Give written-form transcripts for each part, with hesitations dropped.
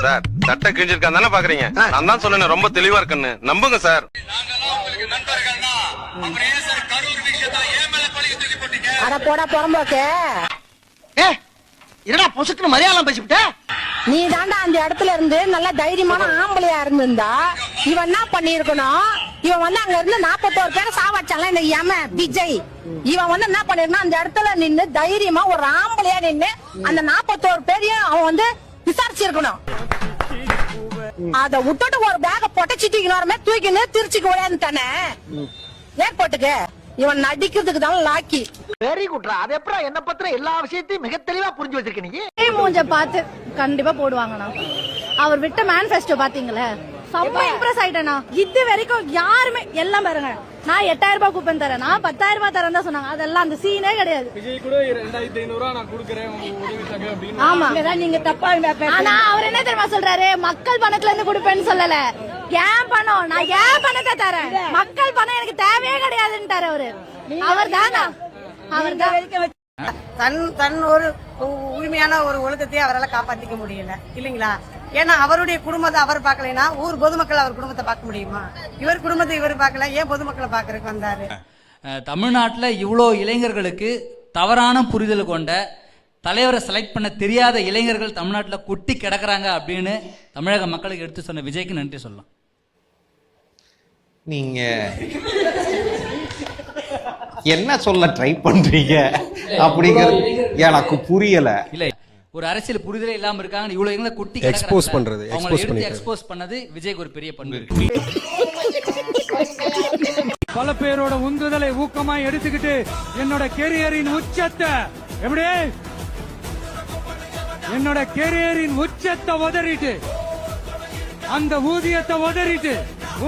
Sir சட்டை கிழிஞ்சிருக்கான் தானே பாக்குறீங்க? நான் தான் சொன்னேன் ரொம்ப தெளிவா இருக்குன்னு, நம்புங்க சார். அட போடா புறம்போக்கு, என்னடா பொசுக்குன்னு மரியாதை பேசிவிட்ட? நீ தாண்டா அந்த இடத்துல இருந்து நல்ல தைரியமான ஆம்பளையா இருந்திருந்தா இவன் என்ன பண்ணிருக்கணும்? இவன் வந்து அங்க இருந்து 41 பேரை சாவச்சால இந்த விஜய். இவன் வந்து என்ன பண்ணிருக்கா, அந்த இடத்துல நின்னு தைரியமா ஒரு ஆம்பளையா நின்னு அந்த 41 பேரையும் அவன் வந்து விசாரிச்சிருக்கணும். அத விட்டுட்டு ஒரு பேக பொட்டச்சிட்டு தூக்கின்னு திருச்சிக்கு ஓடாது தானே ஏர்போர்ட்டுக்கு. இவன் நடிக்கிறதுக்கு தான் லாக்கி. வெரி குட்ரா. அது எப்படா என்ன பத்திர எல்லா விஷயத்தையும் மிக தெளிவா புரிஞ்சு வச்சிருக்க நீ? மூஞ்ச பார்த்து கண்டிப்பா போடுவாங்கண்ணா. அவர் விட்ட மேனிஃபெஸ்டோ பாத்தீங்களே, செம்ம இம்ப்ரெஸ் ஆயிட்டேனா. இது வரைக்கும் யாருமே எல்லாம் பாருங்க, நான் 8000 ரூபாய் கூப்பன் தரேன், நான் 10,000 ரூபாய் தரேன் தான் சொன்னாங்க. அதெல்லாம் அந்த சீனே கிடையாது. விஜய் கூட 2500 நான் கொடுக்கறேன் உதவிக்காக அப்படின்னு. ஆமா, நீங்க தப்பா. ஆனா அவர் என்ன தெரியுமா சொல்றாரு, மக்கள் பணத்துல இருந்து கொடுப்பேன்னு சொல்லல, ஏன் பணம், நான் ஏன் பணத்தை தரேன், மக்கள் பணம் எனக்கு தேவையே கிடையாதுன்ட்டாரு அவரு. அவர் தானா, அவர் தான் தன் ஒரு உரிமையான ஒரு ஒழுக்கத்தையே அவரால் காப்பாத்திக்க முடியல இல்லைங்களா? ஏன்னா அவருடைய குடும்பத்தை அவர் பார்க்கலைன்னா ஊர் பொதுமக்கள் அவர் குடும்பத்தை பார்க்க முடியுமா? இவர் குடும்பத்தை இவர் பார்க்கல, ஏன் பொதுமக்களை பார்க்கறதுக்கு வந்தாரு? தமிழ்நாட்டில் இவ்வளோ இளைஞர்களுக்கு தவறான புரிதல் கொண்ட தலைவரை செலக்ட் பண்ண தெரியாத இளைஞர்கள் தமிழ்நாட்டில் கொட்டி கிடக்குறாங்க அப்படின்னு தமிழக மக்களுக்கு எடுத்து சொன்ன விஜய்க்கு நன்றி சொல்லலாம். நீங்க என்ன சொல்ல ட்ரை பண்றீங்க அப்படிங்கிறது எனக்கு புரியல. இல்ல, ஒரு அரசியல் புரிதலே இல்லாம இருக்காங்க, இவ்வளவு எங்களை குட்டி எக்ஸ்போஸ் பண்றது, எக்ஸ்போஸ் பண்ணது விஜய்க்கு ஒரு பெரிய பண்பு. பல பேரோட உந்துதலை ஊக்கமா எடுத்துக்கிட்டு என்னோட கெரியரின் உச்சத்தை எப்படி என்னோட கெரியரின் உச்சத்தை உதறிட்டு அந்த ஊதியத்தை உதறிட்டு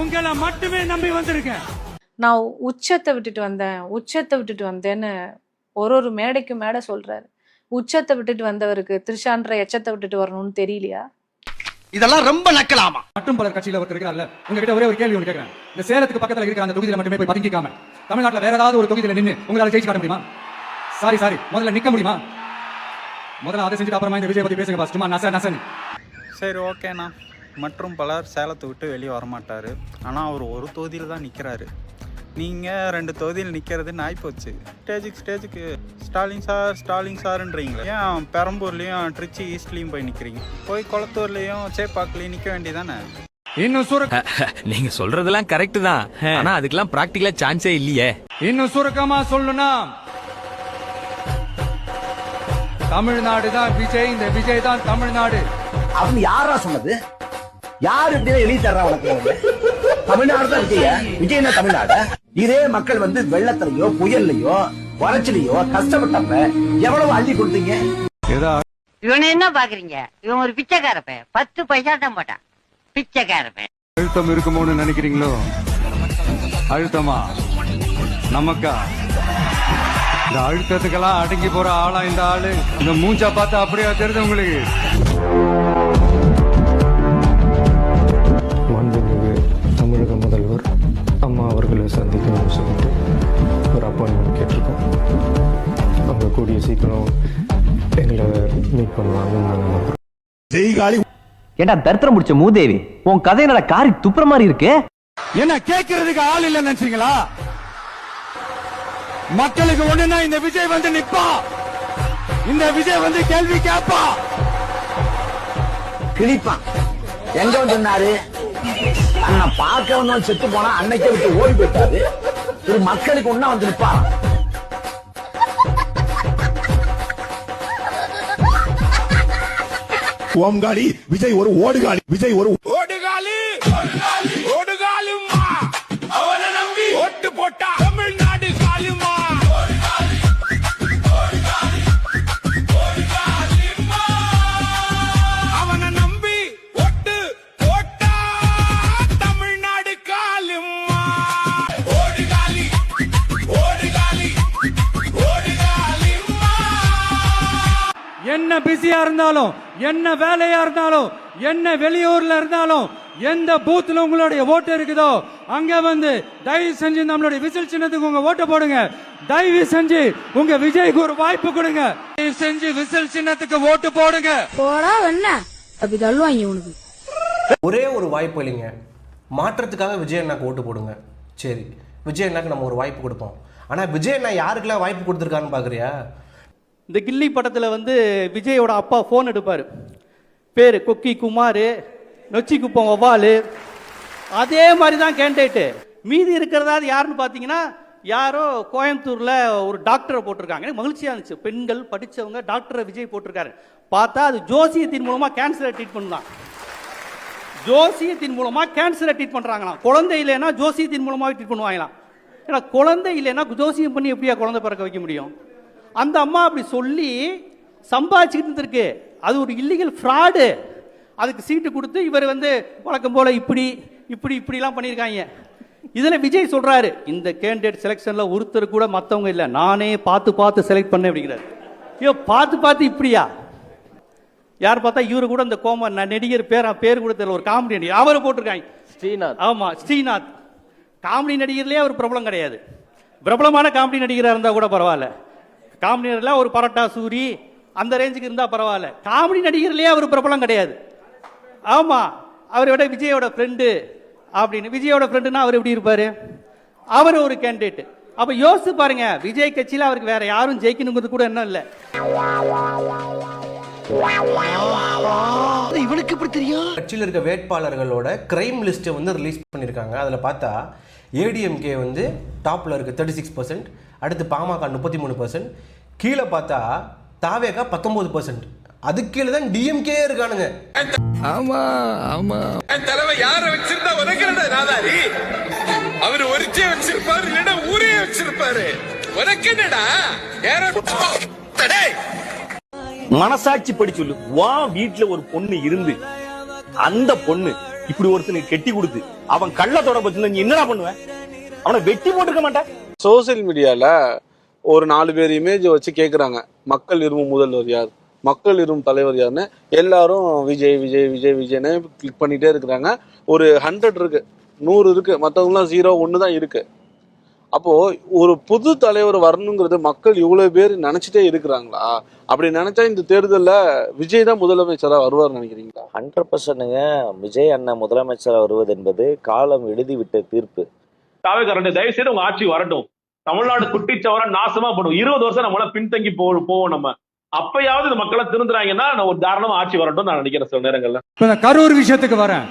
உங்களை மட்டுமே நம்பி வந்திருக்கேன். நான் உச்சத்தை விட்டுட்டு வந்தேன்னு ஒரு மேடைக்கு மேடை சொல்றாரு. உச்சத்தை விட்டுட்டு வந்தவருக்கு திருஷான்ற எச்சத்தை விட்டுட்டு வரணும்னு தெரியலையா? இதெல்லாம் ரொம்ப நக்கலாமா? மற்றும் பலர் கட்சியில ஒருத்தர் இருக்கிறார்ல, உங்ககிட்ட ஒரே ஒரு கேள்வி ஒன்று கேட்கிறேன். இந்த சேலத்துக்கு பக்கத்துல இருக்கிற அந்த தொகுதியில மட்டுமே போய் பதுங்கிக்காம தமிழ்நாட்டில் வேற ஏதாவது ஒரு தொகுதியில நின்று உங்களால ஜெயிச்சு காட்ட முடியுமா? சாரி முதல்ல நிக்க முடியுமா? முதல்ல அதை செஞ்சுட்டு அப்புறமா இந்த விஜய் பத்தி பேசுங்க. சும்மா நசன். சரி, ஓகேண்ணா. மற்றும் பலர் சேலத்தை விட்டு வெளியே வரமாட்டாரு, ஆனா அவர் ஒரு தொகுதியில் தான் நிற்கிறாரு. நீங்கள் 2 தொகுதியில் நிற்கிறதுன்னு ஆகிப்போச்சு. ஸ்டேஜுக்கு ஸ்டாலின் சாருன்றீங்களே, ஏன் பெரம்பூர்லேயும் திருச்சி ஈஸ்ட்லேயும் போய் நிற்கிறீங்க? போய் குளத்தூர்லேயும் சேப்பாக்குலேயும் நிற்க வேண்டியதானே? இன்னும் நீங்க சொல்றதெல்லாம் கரெக்ட் தான், ஆனா அதுக்கெல்லாம் பிராக்டிகலா சான்ஸே இல்லையே. இன்னும் சுருக்கமா சொல்லணும்னா, தமிழ்நாடு தான் விஜய், இந்த விஜய் தான் தமிழ்நாடு. அவன் யாரா சொன்னது? யாரு எழுதி தர்றா உனக்கு? தமிழ்நாடு தான் விஜய் தான் தமிழ்நாடு. இதே மக்கள் வந்து வெள்ளத்திலையோ புயல்லையோ வறட்சிலையோ கஷ்டப்பட்டப்ப எவ்வளவு அள்ளி கொடுத்தீங்க? இவனை என்ன பாக்குறீங்க? இவன் ஒரு பிச்சைக்காரப்ப, 10 பைசா தான் போட்டான். பிச்சைக்காரப்ப. அழுத்தம் இருக்குமோன்னு நினைக்கிறீங்களோ? அழுத்தமா நமக்கா? இந்த அழுத்தத்துக்கெல்லாம் அடங்கி போற ஆளா இந்த ஆளு? இந்த மூஞ்சா பார்த்தா அப்படியே தெரியுது உங்களுக்கு? தமிழக முதல்வர் அம்மா அவர்களை சந்திக்கணும்னு சொல்லிட்டு ஒரு அப்பாயின்மெண்ட் கேட்டிருக்கோம். அவங்க கூடிய சீக்கிரம் எங்களை மீட் பண்ணுவாங்கன்னு நாங்கள் நம்புறோம். ஏண்டா தரித்திரம் முடிச்ச மூதேவி, உன் கதை என்னடா காரி துப்புற மாதிரி இருக்கு? என்ன கேட்கறதுக்கு ஆள் இல்ல நினைச்சீங்களா? மக்களுக்கு ஒண்ணுன்னா இந்த விஜய் வந்து நிப்பா, இந்த விஜய் வந்து கேள்வி கேட்பா, கிழிப்பான். எங்க வந்து சொன்னாரு? அண்ணா பார்க்க வந்தவன் செத்து போனா அன்னைக்கே விட்டு ஓடி போயிட்டாரு. ஒரு மக்களுக்கு ஒன்னா வந்து நிப்பா. ஓம்காலி விஜய் ஒரு ஓடுகாலி, விஜய் ஒரு ஓடுகாலி அவனை நம்பி ஓட்டு போட்டா தமிழ்நாடு காலிமா. அவனை நம்பி ஓட்டு போட்டா தமிழ்நாடு காலிமா. ஓடுகாலி என்ன பிஸியா இருந்தாலும், என்ன வேலையா இருந்தாலும், என்ன வெளியூர்ல இருந்தாலும், எந்த பூத்துல உங்களுடைய ஓட்டு இருக்குதோ அங்க வந்து தயவு செஞ்சு நம்மளுடைய விசில் சின்னத்துக்கு உங்க ஓட்டு போடுங்க. தயவு செஞ்சு உங்க விஜய்க்கு ஒரு வாய்ப்பு கொடுங்க. தயவு செஞ்சு விசில் சின்னத்துக்கு ஓட்டு போடுங்க. போடா என்ன அப்படி தள்ளுவாங்க உனக்கு. ஒரே ஒரு வாய்ப்பு இல்லைங்க, மாற்றத்துக்காக விஜய் அண்ணாக்கு ஓட்டு போடுங்க. சரி, விஜய் அண்ணாக்கு நம்ம ஒரு வாய்ப்பு கொடுப்போம். ஆனால் விஜய் அண்ணா யாருக்கெல்லாம் வாய்ப்பு கொடுத்துருக்காருன்னு பார்க்குறியா? இந்த கில்லி படத்தில் வந்து விஜயோட அப்பா ஃபோன் எடுப்பார், பேர் கொக்கி குமார், நொச்சி குப்பம் வவ்வாலு. அதே மாதிரி தான் கேண்டேட்டு. மீதி இருக்கிறதா யாருன்னு பார்த்தீங்கன்னா, யாரோ கோயம்புத்தூரில் ஒரு டாக்டரை போட்டிருக்காங்க. எனக்கு மகிழ்ச்சியாக இருந்துச்சு, பெண்கள் படித்தவங்க டாக்டரை விஜய் போட்டிருக்காரு. பார்த்தா அது ஜோசியத்தின் மூலமாக கேன்சரை ட்ரீட் பண்ணலாம். ஜோசியத்தின் மூலமாக கேன்சரை ட்ரீட் பண்ணுறாங்களாம். குழந்தை இல்லைன்னா ஜோசியத்தின் மூலமாக ட்ரீட் பண்ணுவாங்களாம். ஏன்னா குழந்தை இல்லைன்னா ஜோசியம் பண்ணி எப்படியா குழந்தை பிறக்க வைக்க முடியும்? அந்த அம்மா அப்படி சொல்லி சம்பாதிச்சுக்கிட்டு இருக்கு. அது ஒரு இல்லீகல் ஃப்ராடு. அதுக்கு சீட்டு கொடுத்து இவர் வந்து வழக்கம் போல இப்படிலாம் பண்ணியிருக்காங்க. இதில் விஜய் சொல்றாரு, இந்த கேண்டிடேட் செலெக்ஷனில் ஒருத்தர் கூட மற்றவங்க இல்லை, நானே பார்த்து செலக்ட் பண்ணேன் அப்படிங்கிறார். ஐயோ, பார்த்து இப்படியா? யார் பார்த்தா இவரு கூட இந்த நடிகர் பேர் கூட தெரியல, ஒரு காமெடி நடிகர் அவரை போட்டிருக்காங்க, ஸ்ரீநாத். ஆமா, ஸ்ரீநாத். காமெடி நடிகர்லேயே அவர் பிரபலம் கிடையாது. பிரபலமான காமெடி நடிகராக இருந்தால் கூட பரவாயில்ல. காமெடி நடிகர்லாம் ஒரு பரோட்டா சூரி அந்த ரேஞ்சுக்கு இருந்தால் பரவாயில்ல. காமெடி நடிகர்லேயே அவர் பிரபலம் கிடையாது. ஆமா, அவரோட விஜயோட ஃப்ரெண்டு அப்படின்னு. விஜயோட ஃப்ரெண்டுனா அவர் எப்படி இருப்பாரு? அவர் ஒரு கேண்டிடேட். அப்ப யோசிச்சு பாருங்க, விஜய் கட்சியில அவருக்கு வேற யாரும் ஜெயிக்கணுங்கிறது கூட என்ன இல்லை. இவனுக்கு இப்படி தெரியும்? கட்சியில் இருக்க வேட்பாளர்களோட கிரைம் லிஸ்ட்டை வந்து ரிலீஸ் பண்ணியிருக்காங்க. அதில் பார்த்தா ஏடிஎம்கே வந்து டாப்பில் இருக்குது 36%, அடுத்து பாமக 33%, கீழே பார்த்தா தாவேகா 19%, அதுக்கு கீழே தான் டிஎம்கே இருக்கானுங்க. ஆமா ஆமா, தலைவர் யார வச்சிருந்தா உனக்கு நாதாரி? அவர் ஒரிச்சே வச்சிருப்பாரு, இல்லைன்னா ஊரே வச்சிருப்பாரு. உனக்கு என்னடா? மனசாட்சி படி சொல்லு, வா வீட்டுல ஒரு பொண்ணு இருந்து அந்த பொண்ணு இப்படி ஒருத்தனுக்கு கெட்டி கொடுத்து அவன் கள்ள தொடர்பு வச்சிருந்தா நீ என்னடா பண்ணுவேன்? அவனை வெட்டி போட்டுருக்க மாட்டேன். சோசியல் மீடியால ஒரு 4 பேர் இமேஜ் வச்சு கேக்குறாங்க, மக்கள் விரும்பும் முதல்வர் யார், மக்கள் விரும்பும் தலைவர் யாருன்னு. எல்லாரும் விஜய் விஜய் விஜய் விஜய்னு கிளிக் பண்ணிட்டே இருக்கிறாங்க. ஒரு 100 இருக்கு, 100 இருக்கு, மற்றவங்களாம் 0 1 தான் இருக்கு. அப்போ ஒரு புது தலைவர் வரணுங்கிறது மக்கள் இவ்வளவு பேர் நினைச்சிட்டே இருக்கிறாங்களா? அப்படி நினைச்சா இந்த தேர்தல்ல விஜய் தான் முதலமைச்சரா வருவார் நினைக்கிறீங்களா? 100%ங்க. விஜய் அண்ணன் முதலமைச்சரா வருவது என்பது காலம் எழுதிவிட்ட தீர்ப்பு. தயவு செய்து உங்க ஆட்சி வரட்டும். தமிழ்நாடு குட்டிச்சவரா நாசமா போடும். 20 வருஷம் நம்மள பின்தங்கி போவோம். நம்ம அப்பயாவது இந்த மக்களை திருந்துறாங்கன்னா ஒரு தாராளமா ஆட்சி வரட்டும் நான் நினைக்கிறேன். சில நேரங்கள்ல இப்ப நான் கரூர் விஷயத்துக்கு வரேன்.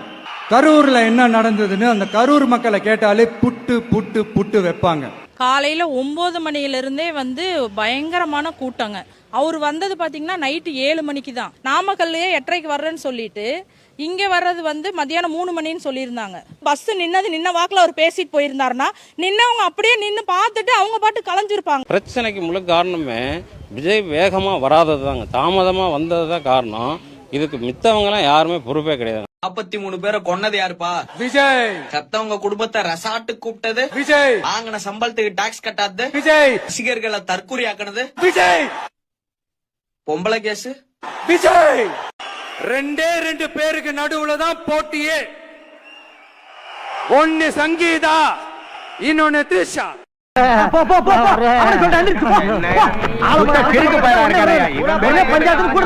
கரூர்ல என்ன நடந்ததுன்னு அந்த கரூர் மக்களை கேட்டாலே புட்டு வைப்பாங்க. காலையில 9 மணியிலிருந்தே வந்து பயங்கரமான கூட்டங்க. அவர் வந்தது பாத்தீங்கன்னா நைட்டு 7 மணிக்கு தான். நாமக்கல்லையே 8:30க்கு வர்றேன்னு சொல்லிட்டு இங்க வர்றது வந்து மத்தியானம் 3 மணின்னு சொல்லியிருந்தாங்க. பஸ் நின்ன வாக்குல அவர் பேசிட்டு போயிருந்தாருன்னா நின்னவங்க அப்படியே நின்று பார்த்துட்டு அவங்க பாட்டு கலைஞ்சிருப்பாங்க. பிரச்சனைக்கு முழு காரணமே விஜய் வேகமா வராதது தாங்க, தாமதமா வந்தது தான் காரணம். இதுக்கு மித்தவங்க எல்லாம் யாருமே பொறுப்பே கிடையாது. 43 பேரை கொன்னது யாருப்பா? விஜய். சத்தவங்க குடும்பத்தை ரெசார்ட்டு கூப்பிட்டது விஜய். வாங்கின சம்பளத்துக்கு டாக்ஸ் கட்டாது விஜய். ரசிகர்களை தற்கொலை ஆக்கினது விஜய். பொம்பளை கேஸ் விஜய். 2 பேருக்கு நடுவுல தான் போட்டியே. ஒன்னு சங்கீதா, இன்னொன்னு த்ரிஷா. பஞ்சாயத்து கூட